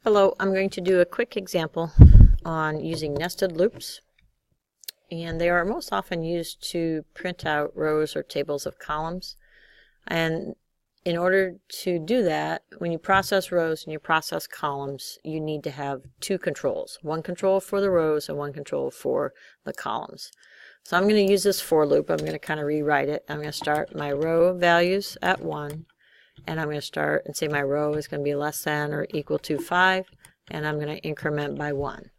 Hello, I'm going to do a quick example on using nested loops, and they are most often used to print out rows or tables of columns. And in order to do that, when you process rows and you process columns, you need to have two controls, one control for the rows and one control for the columns. So I'm going to use this for loop. I'm going to kind of rewrite it. I'm going to start my row values at 1. And I'm going to start and say my row is going to be less than or equal to 5, and I'm going to increment by 1.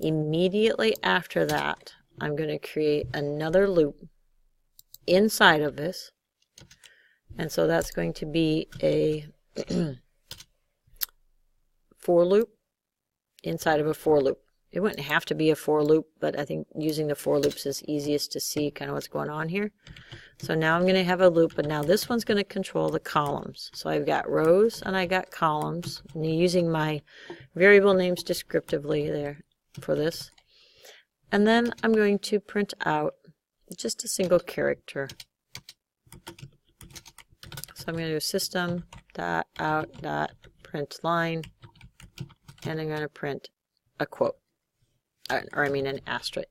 Immediately after that, I'm going to create another loop inside of this, and so that's going to be a for loop inside of a for loop. It wouldn't have to be a for loop, but I think using the for loops is easiest to see kind of what's going on here. So now I'm going to have a loop, but now this one's going to control the columns. So I've got rows and I got columns, and using my variable names descriptively there for this. And then I'm going to print out just a single character. So I'm going to do system.out.println, and I'm going to print a quote, or I mean an asterisk.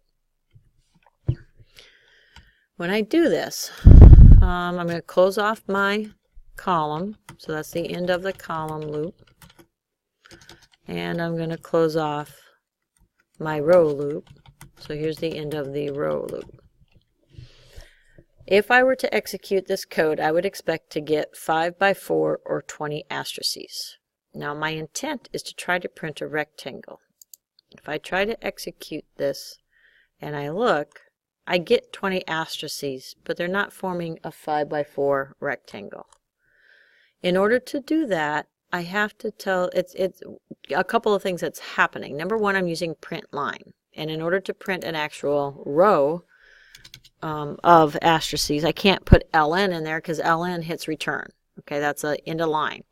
When I do this, I'm going to close off my column, so that's the end of the column loop, and I'm going to close off my row loop, so here's the end of the row loop. If I were to execute this code, I would expect to get 5 by 4 or 20 asterisks. Now my intent is to try to print a rectangle. If I try to execute this and I look, I get 20 asterisks, but they're not forming a 5 by 4 rectangle. In order to do that, I have to tell it's a couple of things that's happening. Number one, I'm using print line, and in order to print an actual row of asterisks, I can't put ln in there because ln hits return. Okay, that's a end of line.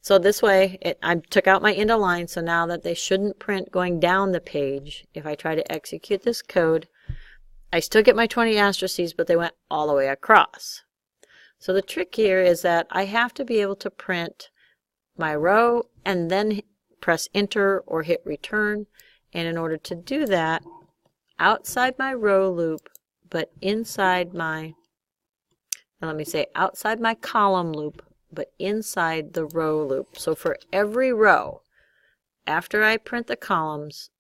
So this way, I took out my end of line, so now that they shouldn't print going down the page, if I try to execute this code, I still get my 20 asterisks, but they went all the way across. So the trick here is that I have to be able to print my row and then press enter or hit return. And in order to do that, outside my row loop, but inside my, outside my column loop, but inside the row loop. So for every row, after I print the columns,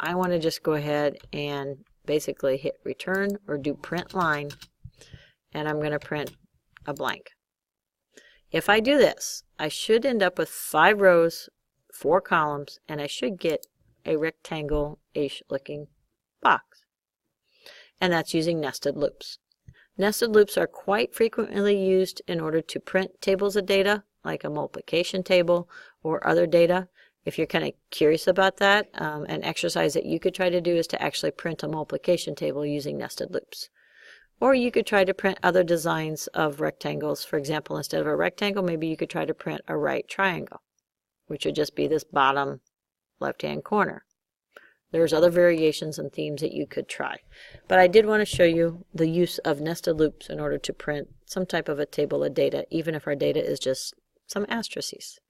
I want to just go ahead and basically hit return or do print line, and I'm going to print a blank. If I do this, I should end up with 5 rows, 4 columns, and I should get a rectangle-ish looking box. And that's using nested loops. Nested loops are quite frequently used in order to print tables of data, like a multiplication table or other data. If you're kind of curious about that, an exercise that you could try to do is to actually print a multiplication table using nested loops. Or you could try to print other designs of rectangles. For example, instead of a rectangle, maybe you could try to print a right triangle, which would just be this bottom left-hand corner. There's other variations and themes that you could try. But I did want to show you the use of nested loops in order to print some type of a table of data, even if our data is just some asterisks.